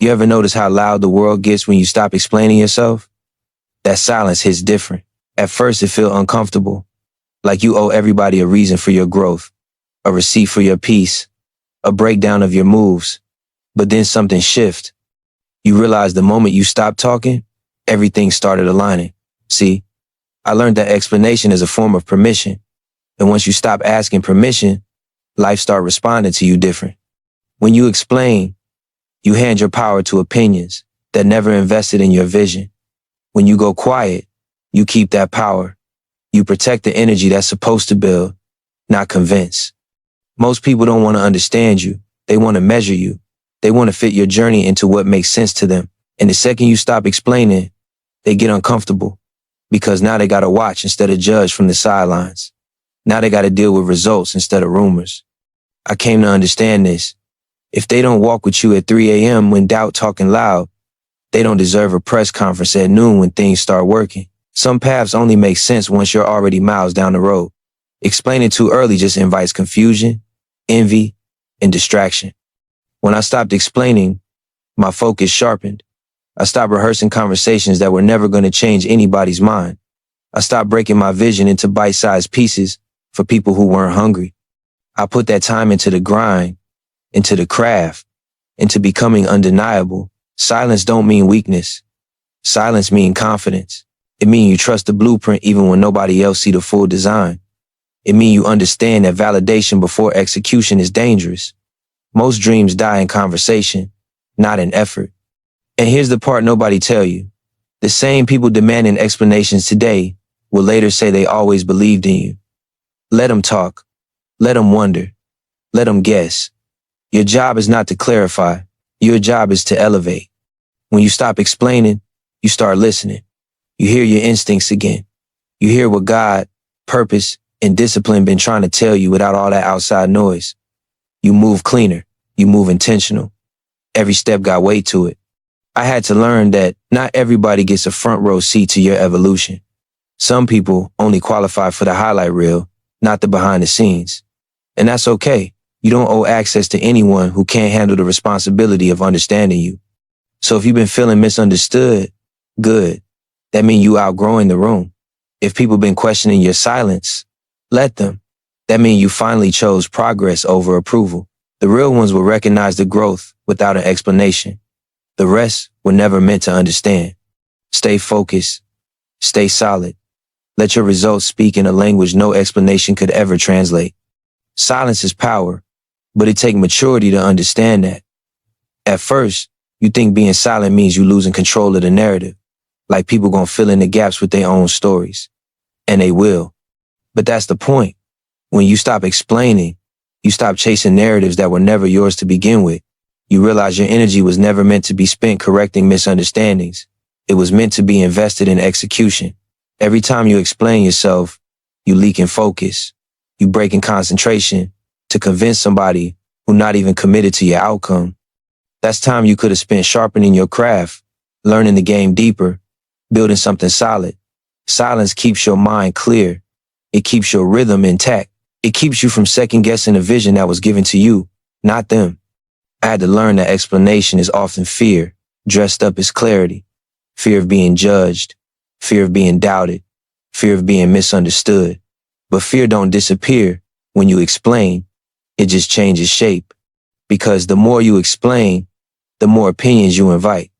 You ever notice how loud the world gets when you stop explaining yourself? That silence hits different. At first, it feels uncomfortable, like you owe everybody a reason for your growth, a receipt for your peace, a breakdown of your moves. But then something shifts. You realize the moment you stopped talking, everything started aligning. See, I learned that explanation is a form of permission. And once you stop asking permission, life starts responding to you different. When you explain, you hand your power to opinions that never invested in your vision. When you go quiet, you keep that power. You protect the energy that's supposed to build, not convince. Most people don't want to understand you. They want to measure you. They want to fit your journey into what makes sense to them. And the second you stop explaining, they get uncomfortable because now they got to watch instead of judge from the sidelines. Now they got to deal with results instead of rumors. I came to understand this. If they don't walk with you at 3 a.m. when doubt talking loud, they don't deserve a press conference at noon when things start working. Some paths only make sense once you're already miles down the road. Explaining too early just invites confusion, envy, and distraction. When I stopped explaining, my focus sharpened. I stopped rehearsing conversations that were never going to change anybody's mind. I stopped breaking my vision into bite-sized pieces for people who weren't hungry. I put that time into the grind, into the craft, into becoming undeniable. Silence don't mean weakness. Silence means confidence. It means you trust the blueprint even when nobody else see the full design. It means you understand that validation before execution is dangerous. Most dreams die in conversation, not in effort. And here's the part nobody tell you. The same people demanding explanations today will later say they always believed in you. Let them talk. Let them wonder. Let them guess. Your job is not to clarify. Your job is to elevate. When you stop explaining, you start listening. You hear your instincts again. You hear what God, purpose, and discipline been trying to tell you without all that outside noise. You move cleaner. You move intentional. Every step got weight to it. I had to learn that not everybody gets a front row seat to your evolution. Some people only qualify for the highlight reel, not the behind the scenes. And that's okay. You don't owe access to anyone who can't handle the responsibility of understanding you. So if you've been feeling misunderstood, good. That means you outgrowing the room. If people been questioning your silence, let them. That means you finally chose progress over approval. The real ones will recognize the growth without an explanation. The rest were never meant to understand. Stay focused. Stay solid. Let your results speak in a language no explanation could ever translate. Silence is power, but it takes maturity to understand that. At first, you think being silent means you losing control of the narrative, like people gonna fill in the gaps with their own stories. And they will. But that's the point. When you stop explaining, you stop chasing narratives that were never yours to begin with. You realize your energy was never meant to be spent correcting misunderstandings. It was meant to be invested in execution. Every time you explain yourself, you leak in focus. You break in concentration to convince somebody who not even committed to your outcome. That's time you could have spent sharpening your craft, learning the game deeper, building something solid. Silence keeps your mind clear. It keeps your rhythm intact. It keeps you from second-guessing the vision that was given to you, not them. I had to learn that explanation is often fear, dressed up as clarity. Fear of being judged, fear of being doubted, fear of being misunderstood. But fear don't disappear when you explain. It just changes shape. Because the more you explain, the more opinions you invite.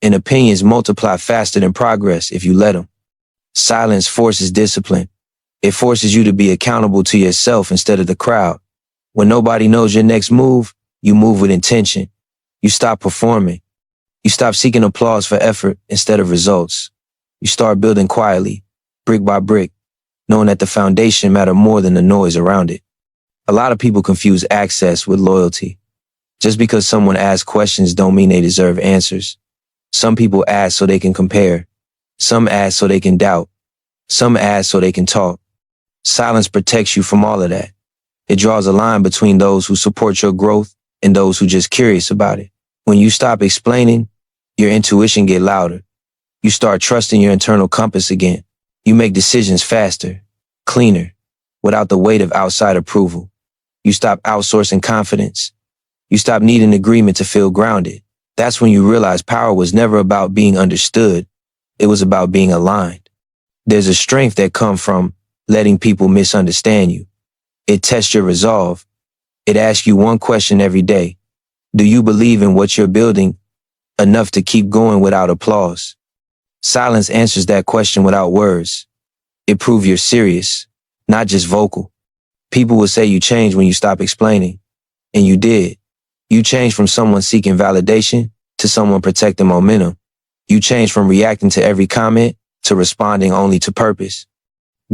And opinions multiply faster than progress if you let them. Silence forces discipline. It forces you to be accountable to yourself instead of the crowd. When nobody knows your next move, you move with intention. You stop performing. You stop seeking applause for effort instead of results. You start building quietly, brick by brick, knowing that the foundation matters more than the noise around it. A lot of people confuse access with loyalty. Just because someone asks questions don't mean they deserve answers. Some people ask so they can compare. Some ask so they can doubt. Some ask so they can talk. Silence protects you from all of that. It draws a line between those who support your growth and those who just curious about it. When you stop explaining, your intuition get louder. You start trusting your internal compass again. You make decisions faster, cleaner, without the weight of outside approval. You stop outsourcing confidence. You stop needing agreement to feel grounded. That's when you realize power was never about being understood. It was about being aligned. There's a strength that comes from letting people misunderstand you. It tests your resolve. It asks you one question every day. Do you believe in what you're building enough to keep going without applause? Silence answers that question without words. It proves you're serious, not just vocal. People will say you changed when you stop explaining. And you did. You changed from someone seeking validation to someone protecting momentum. You changed from reacting to every comment to responding only to purpose.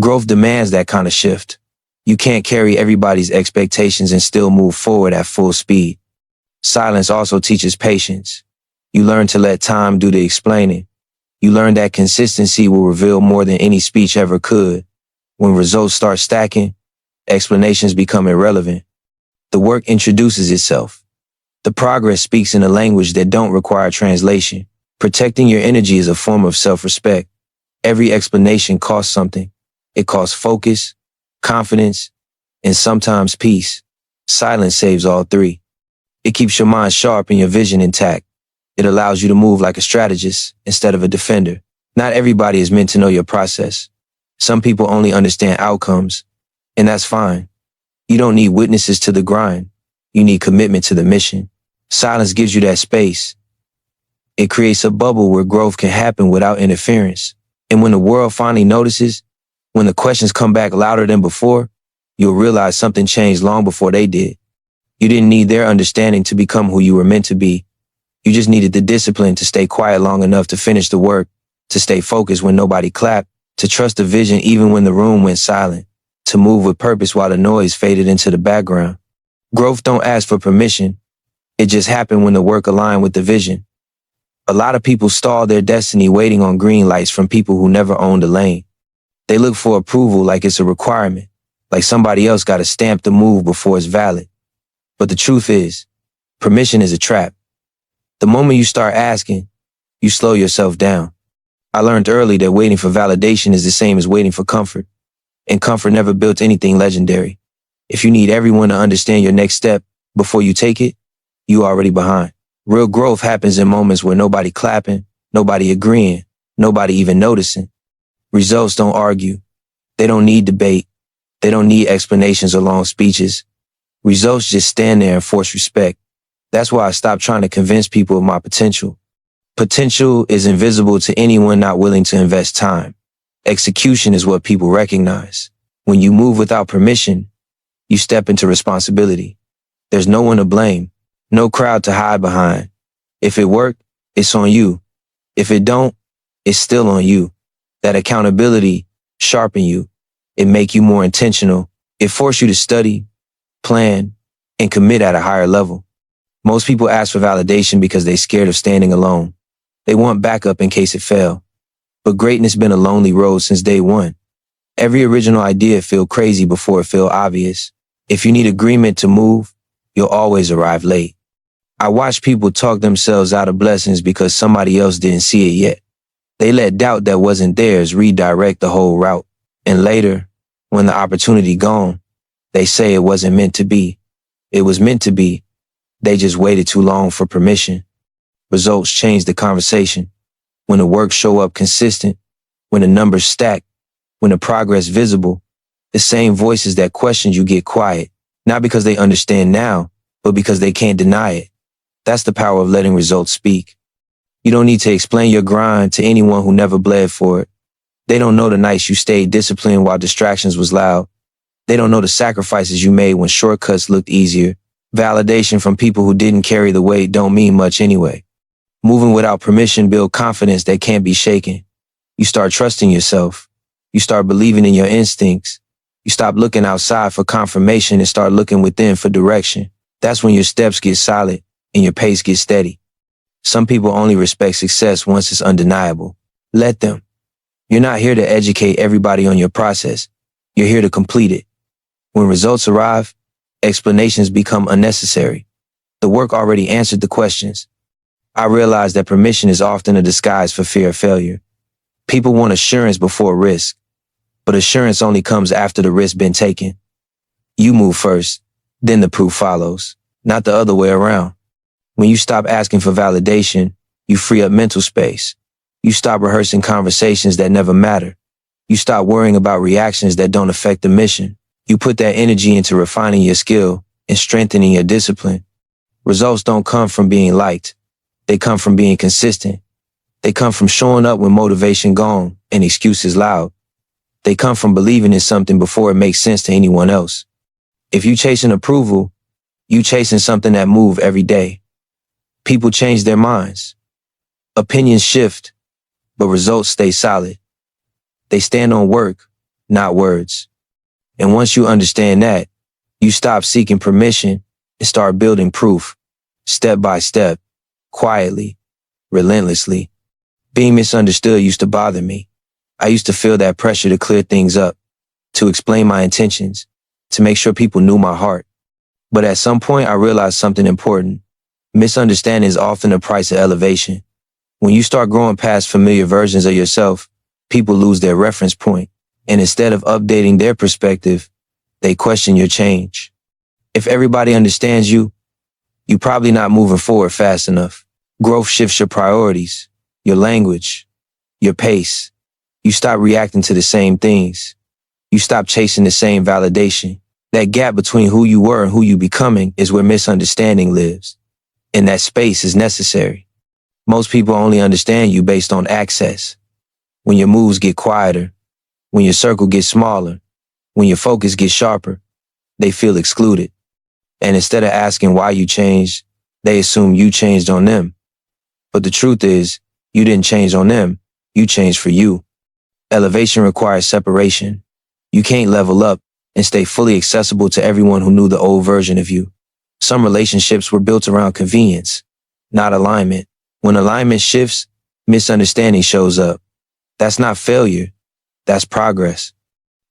Growth demands that kind of shift. You can't carry everybody's expectations and still move forward at full speed. Silence also teaches patience. You learn to let time do the explaining. You learn that consistency will reveal more than any speech ever could. When results start stacking, explanations become irrelevant. The work introduces itself. The progress speaks in a language that don't require translation. Protecting your energy is a form of self-respect. Every explanation costs something. It costs focus, confidence, and sometimes peace. Silence saves all three. It keeps your mind sharp and your vision intact. It allows you to move like a strategist instead of a defender. Not everybody is meant to know your process. Some people only understand outcomes, and that's fine. You don't need witnesses to the grind. You need commitment to the mission. Silence gives you that space. It creates a bubble where growth can happen without interference. And when the world finally notices, when the questions come back louder than before, you'll realize something changed long before they did. You didn't need their understanding to become who you were meant to be. You just needed the discipline to stay quiet long enough to finish the work, to stay focused when nobody clapped, to trust the vision even when the room went silent, to move with purpose while the noise faded into the background. Growth don't ask for permission. It just happened when the work aligned with the vision. A lot of people stall their destiny waiting on green lights from people who never owned a lane. They look for approval like it's a requirement, like somebody else got to stamp the move before it's valid. But the truth is, permission is a trap. The moment you start asking, you slow yourself down. I learned early that waiting for validation is the same as waiting for comfort. And comfort never built anything legendary. If you need everyone to understand your next step before you take it, you already behind. Real growth happens in moments where nobody clapping, nobody agreeing, nobody even noticing. Results don't argue. They don't need debate. They don't need explanations or long speeches. Results just stand there and force respect. That's why I stopped trying to convince people of my potential. Potential is invisible to anyone not willing to invest time. Execution is what people recognize. When you move without permission, you step into responsibility. There's no one to blame, no crowd to hide behind. If it worked, it's on you. If it don't, it's still on you. That accountability sharpen you. It make you more intentional. It force you to study, plan, and commit at a higher level. Most people ask for validation because they're scared of standing alone. They want backup in case it fails. But greatness been a lonely road since day one. Every original idea feel crazy before it feel obvious. If you need agreement to move, you'll always arrive late. I watch people talk themselves out of blessings because somebody else didn't see it yet. They let doubt that wasn't theirs redirect the whole route. And later, when the opportunity gone, they say it wasn't meant to be. It was meant to be. They just waited too long for permission. Results change the conversation. When the work show up consistent, when the numbers stack, when the progress visible, the same voices that question you get quiet, not because they understand now, but because they can't deny it. That's the power of letting results speak. You don't need to explain your grind to anyone who never bled for it. They don't know the nights you stayed disciplined while distractions was loud. They don't know the sacrifices you made when shortcuts looked easier. Validation from people who didn't carry the weight don't mean much anyway. Moving without permission builds confidence that can't be shaken. You start trusting yourself. You start believing in your instincts. You stop looking outside for confirmation and start looking within for direction. That's when your steps get solid and your pace gets steady. Some people only respect success once it's undeniable. Let them. You're not here to educate everybody on your process. You're here to complete it. When results arrive, explanations become unnecessary. The work already answered the questions. I realize that permission is often a disguise for fear of failure. People want assurance before risk, but assurance only comes after the risk been taken. You move first, then the proof follows, not the other way around. When you stop asking for validation, you free up mental space. You stop rehearsing conversations that never matter. You stop worrying about reactions that don't affect the mission. You put that energy into refining your skill and strengthening your discipline. Results don't come from being liked. They come from being consistent. They come from showing up when motivation gone and excuses loud. They come from believing in something before it makes sense to anyone else. If you chasing approval, you chasing something that move every day. People change their minds. Opinions shift, but results stay solid. They stand on work, not words. And once you understand that, you stop seeking permission and start building proof, step by step, quietly, relentlessly. Being misunderstood used to bother me. I used to feel that pressure to clear things up, to explain my intentions, to make sure people knew my heart. But at some point, I realized something important. Misunderstanding is often the price of elevation. When you start growing past familiar versions of yourself, people lose their reference point, and instead of updating their perspective, they question your change. If everybody understands you, you're probably not moving forward fast enough. Growth shifts your priorities, your language, your pace. You stop reacting to the same things. You stop chasing the same validation. That gap between who you were and who you becoming is where misunderstanding lives. And that space is necessary. Most people only understand you based on access. When your moves get quieter, when your circle gets smaller, when your focus gets sharper, they feel excluded. And instead of asking why you changed, they assume you changed on them. But the truth is, you didn't change on them, you changed for you. Elevation requires separation. You can't level up and stay fully accessible to everyone who knew the old version of you. Some relationships were built around convenience, not alignment. When alignment shifts, misunderstanding shows up. That's not failure. That's progress.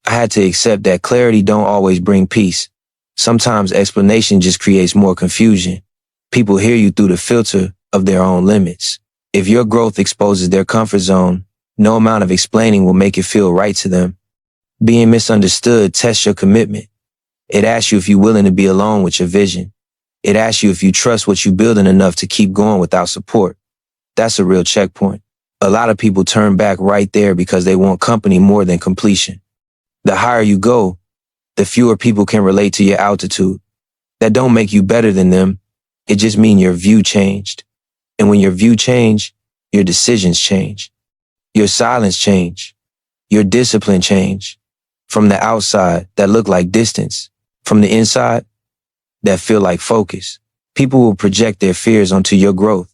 I had to accept that clarity don't always bring peace. Sometimes explanation just creates more confusion. People hear you through the filter of their own limits. If your growth exposes their comfort zone, no amount of explaining will make it feel right to them. Being misunderstood tests your commitment. It asks you if you're willing to be alone with your vision. It asks you if you trust what you're building enough to keep going without support. That's a real checkpoint. A lot of people turn back right there because they want company more than completion. The higher you go, the fewer people can relate to your altitude. That don't make you better than them. It just means your view changed. And when your view change, your decisions change. Your silence change. Your discipline change. From the outside, that look like distance. From the inside, that feel like focus. People will project their fears onto your growth.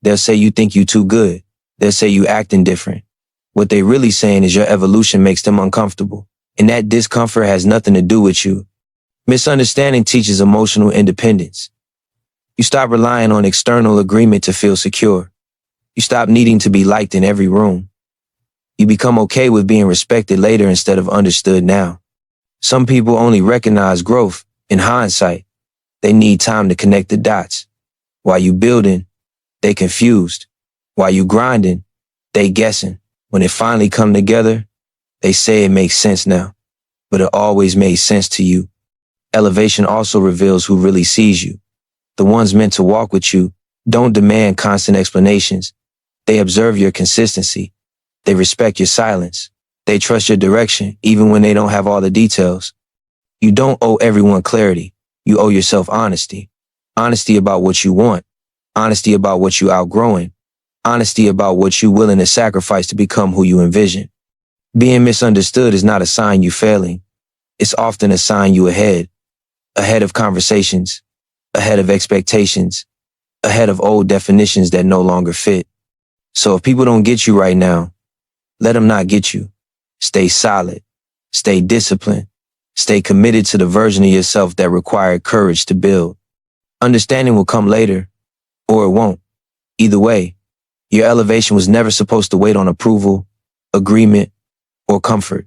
They'll say you think you too good. They'll say you acting different. What they really saying is your evolution makes them uncomfortable. And that discomfort has nothing to do with you. Misunderstanding teaches emotional independence. You stop relying on external agreement to feel secure. You stop needing to be liked in every room. You become okay with being respected later instead of understood now. Some people only recognize growth in hindsight. They need time to connect the dots. While you building, they confused. While you grinding, they guessing. When it finally come together, they say it makes sense now, but it always made sense to you. Elevation also reveals who really sees you. The ones meant to walk with you don't demand constant explanations. They observe your consistency. They respect your silence. They trust your direction, even when they don't have all the details. You don't owe everyone clarity. You owe yourself honesty. Honesty about what you want. Honesty about what you outgrowing. Honesty about what you're willing to sacrifice to become who you envision. Being misunderstood is not a sign you failing. It's often a sign you ahead. Ahead of conversations. Ahead of expectations. Ahead of old definitions that no longer fit. So if people don't get you right now, let them not get you. Stay solid. Stay disciplined. Stay committed to the version of yourself that required courage to build. Understanding will come later, or it won't. Either way, your elevation was never supposed to wait on approval, agreement, or comfort.